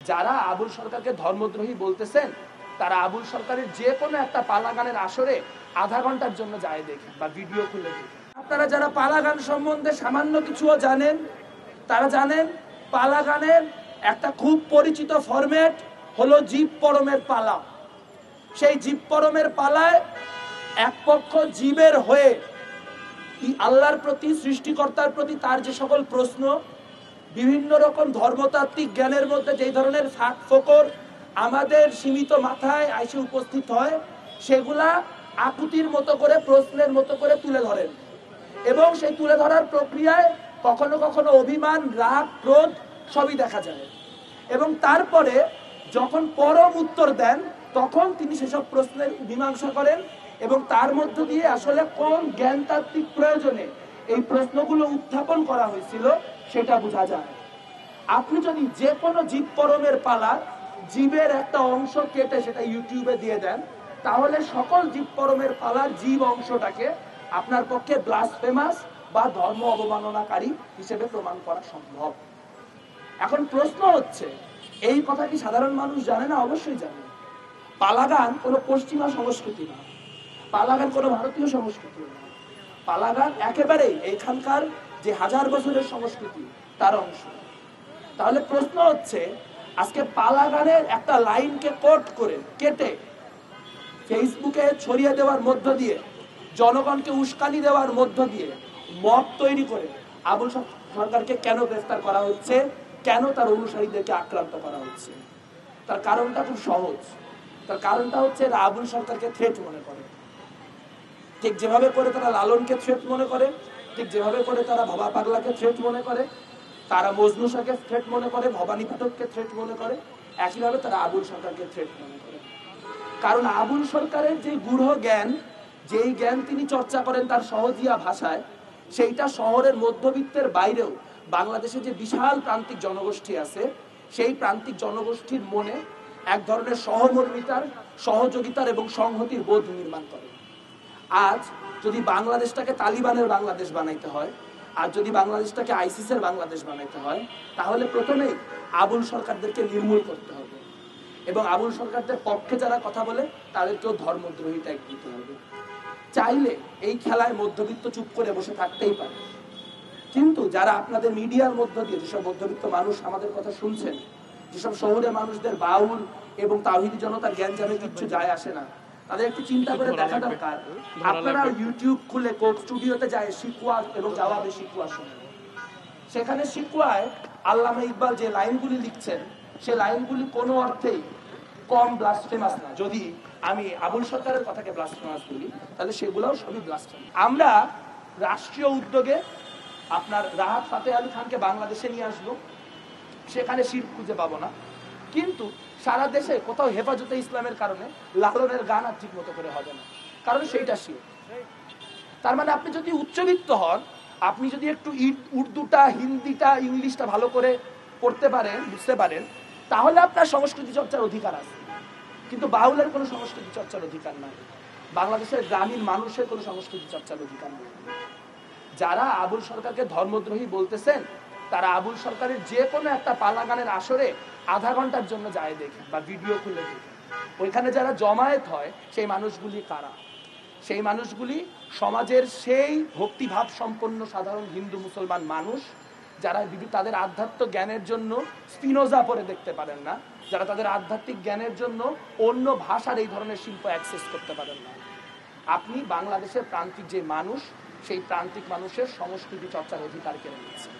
যারা আবুল সরকারকে ধর্মদ্রোহী বলতেছেন তারা আবুল সরকারের যে কোনো একটা পালা গানের আসরে আধা ঘন্টার জন্য যায় দেখেন বা ভিডিও খুলে দেখেন। আপনারা যারা পালা গান সম্বন্ধে সামান্য কিছুও জানেন তারা জানেন পালা গানের একটা খুব পরিচিত ফরম্যাট হলো জীব পরমের পালা। সেই জীব পরমের পালায় এক পক্ষ জীবের হয়ে আল্লাহর প্রতি, সৃষ্টিকর্তার প্রতি তার যে সকল প্রশ্ন, বিভিন্ন রকম ধর্মতাত্ত্বিক জ্ঞানের মধ্যে যেই ধরনের ফাঁক ফোকর আমাদের সীমিত মাথায় এসে উপস্থিত হয় সেগুলা আকুতির মতো করে, প্রশ্নের মতো করে তুলে ধরেন এবং সেই তুলে ধরার প্রক্রিয়ায় কখনো কখনো অভিমান, রাগ, ক্রোধ সবই দেখা যায় এবং তারপরে যখন পরম উত্তর দেন তখন তিনি সেসব প্রশ্নের মীমাংসা করেন এবং তার মধ্য দিয়ে আসলে কোন জ্ঞানতাত্ত্বিক প্রয়োজনে এই প্রশ্নগুলো উত্থাপন করা হয়েছিল সেটা বোঝা যায়। আপনি যদি যে কোনো জীব পরমের পালা জীবের একটা অংশ কেটে সেটা ইউটিউবে দিয়ে দেন তাহলে সকল জীব পরমের পালার জীব অংশটাকে আপনার পক্ষে ব্লাসফেমাস বা ধর্ম অবমাননাকারী হিসেবে প্রমাণ করা সম্ভব। এখন প্রশ্ন হচ্ছে, এই কথা কি সাধারণ মানুষ জানে না? অবশ্যই জানে। পালাগান কোনো পশ্চিমা সংস্কৃতি না, পালাগান কোনো ভারতীয় সংস্কৃতি না, পালাগান একেবারেই এইখানকার যে হাজার বছরের সংস্কৃতি তার অংশ। তাহলে প্রশ্ন হচ্ছে, আজকে পালাগানের একটা লাইনকে কোট করে কেটে ফেসবুকে ছড়িয়ে দেওয়ার মধ্য দিয়ে, জনগণকে উস্কানি দেওয়ার মধ্য দিয়ে মব তৈরি করে আবুল সরকারকে কেন গ্রেফতার করা হচ্ছে, কেন তার অনুসারীদেরকে আক্রান্ত করা হচ্ছে? তার কারণটা খুব সহজ। তার কারণটা হচ্ছে এরা আবুল সরকারকে থ্রেট মনে করে। ঠিক যেভাবে করে তারা লালনকে থ্রেট মনে করে, ঠিক যেভাবে করে তারা ভবা পাগলাকে থ্রেট মনে করে, তারা মজনু শাহকে থ্রেট মনে করে, ভবানী পাঠককে থ্রেট মনে করে, একইভাবে তারা আবুল সরকারকে থ্রেট মনে করে। কারণ আবুল সরকারের যে গূঢ় জ্ঞান, যেই জ্ঞান তিনি চর্চা করেন তার সহজিয়া ভাষায়, সেইটা শহরের মধ্যবিত্তের বাইরেও বাংলাদেশে যে বিশাল প্রান্তিক জনগোষ্ঠী আছে সেই প্রান্তিক জনগোষ্ঠীর মনে এক ধরনের সহমর্মিতার, সহযোগিতার এবং সংহতির বোধ নির্মাণ করে। আজ যদি বাংলাদেশটাকে তালিবানের বাংলাদেশ বানাইতে হয়, আর যদি বাংলাদেশটাকে আইসিসের বাংলাদেশ বানাইতে হয়, তাহলে প্রথমেই আবুল সরকারদেরকে নির্মূল করতে হবে এবং আবুল সরকারদের পক্ষে যারা কথা বলে তাদেরকেও ধর্মদ্রোহী ট্যাগ দিতে হবে। চাইলে এই খেলায় মধ্যবিত্ত চুপ করে বসে থাকতেই পারে, কিন্তু যারা আপনাদের মিডিয়ার মধ্য দিয়ে যেসব মধ্যবিত্ত মানুষ আমাদের কথা শুনছেন, যেসব শহরে মানুষদের বাউল এবং তাওহীদি জনতার জ্ঞান জামে কিচ্ছু যায় আসে না, তাদের একটু চিন্তা করে দেখা দরকার। আপনারা ইউটিউব খুলে কোক স্টুডিওতে যায় শিকওয়া এবং জবাবে শিকওয়া শোনেন। সেখানে শিকওয়ায় আল্লামা ইকবাল যে লাইনগুলি লিখছেন সে লাইনগুলি কোনো অর্থেই কম ব্লাসফেমাস না। যদি আমি আবুল সরকারের কথাকে ব্লাসফেমাস বলি তাহলে সেগুলোও সবই ব্লাসফেমাস। আমরা রাষ্ট্রীয় উদ্যোগে আপনার রাহাত ফাতে আলী খানকে বাংলাদেশে নিয়ে আসবো, সেখানে শিরক খুঁজে পাবো না, কিন্তু সারা দেশে কোথাও হেফাজতে ইসলামের কারণে লালনের গান আর ঠিক মতো করে হবে না, কারণ সেইটা শিরক। তার মানে আপনি যদি উচ্চবিত্ত হন, আপনি যদি একটু উর্দুটা, হিন্দিটা, ইংলিশটা ভালো করে পড়তে পারেন, বুঝতে পারেন, তাহলে আপনার সংস্কৃতি চর্চার অধিকার আছে। কিন্তু বাউলের কোনো সংস্কৃতি চর্চার অধিকার নাই, বাংলাদেশের গ্রামীণ মানুষের কোনো সংস্কৃতি চর্চার অধিকার নেই। যারা আবুল সরকারকে ধর্মদ্রোহী বলতেছেন তারা আবুল সরকারের যে কোনো একটা পালা গানের আসরে আধা ঘন্টার জন্য যায় দেখেন বা ভিডিও খুলে দেখেন। ওইখানে যারা জমায়েত হয় সেই মানুষগুলি কারা? সেই মানুষগুলি সমাজের সেই ভক্তিভাব সম্পন্ন সাধারণ হিন্দু মুসলমান মানুষ যারা তাদের আধ্যাত্মিক জ্ঞানের জন্য স্পিনোজা পড়ে দেখতে পারেন না, যারা তাদের আধ্যাত্মিক জ্ঞানের জন্য অন্য ভাষার এই ধরনের শিল্প অ্যাক্সেস করতে পারেন না। আপনি বাংলাদেশের প্রান্তিক যে মানুষ, সেই প্রান্তিক মানুষের সংস্কৃতি চর্চার অধিকার কেড়ে নিচ্ছেন।